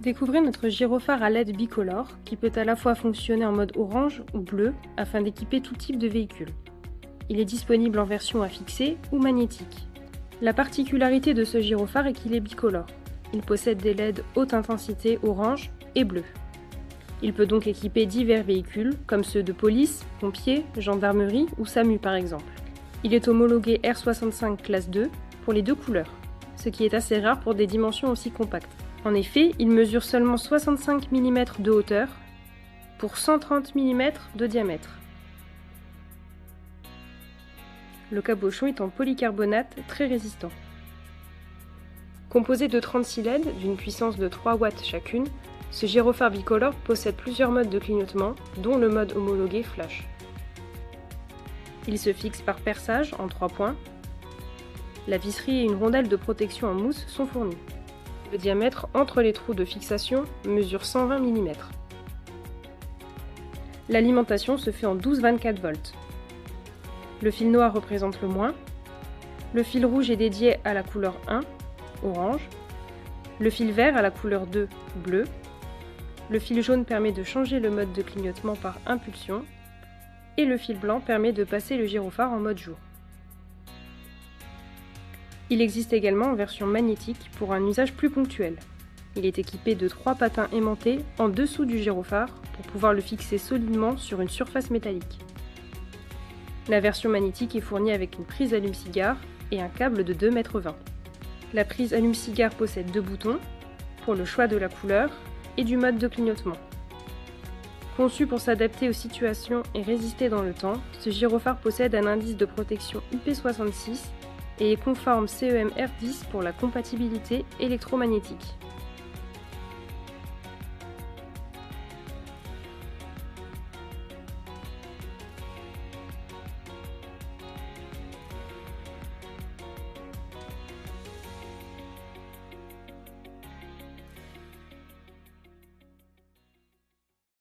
Découvrez notre gyrophare à LED bicolore qui peut à la fois fonctionner en mode orange ou bleu afin d'équiper tout type de véhicule. Il est disponible en version à fixer ou magnétique. La particularité de ce gyrophare est qu'il est bicolore. Il possède des LED haute intensité orange et bleu. Il peut donc équiper divers véhicules comme ceux de police, pompiers, gendarmerie ou SAMU par exemple. Il est homologué R65 classe 2 pour les deux couleurs, ce qui est assez rare pour des dimensions aussi compactes. En effet, il mesure seulement 65 mm de hauteur pour 130 mm de diamètre. Le cabochon est en polycarbonate très résistant. Composé de 36 LED d'une puissance de 3 watts chacune, ce gyrophare bicolore possède plusieurs modes de clignotement, dont le mode homologué flash. Il se fixe par perçage en 3 points. La visserie et une rondelle de protection en mousse sont fournies. Le diamètre entre les trous de fixation mesure 120 mm. L'alimentation se fait en 12-24 volts. Le fil noir représente le moins. Le fil rouge est dédié à la couleur 1, orange. Le fil vert à la couleur 2, bleu. Le fil jaune permet de changer le mode de clignotement par impulsion. Et le fil blanc permet de passer le gyrophare en mode jour. Il existe également en version magnétique pour un usage plus ponctuel. Il est équipé de 3 patins aimantés en dessous du gyrophare pour pouvoir le fixer solidement sur une surface métallique. La version magnétique est fournie avec une prise allume-cigare et un câble de 2,20 m. La prise allume-cigare possède 2 boutons pour le choix de la couleur et du mode de clignotement. Conçu pour s'adapter aux situations et résister dans le temps, ce gyrophare possède un indice de protection IP66 et est conforme CEM R10 pour la compatibilité électromagnétique.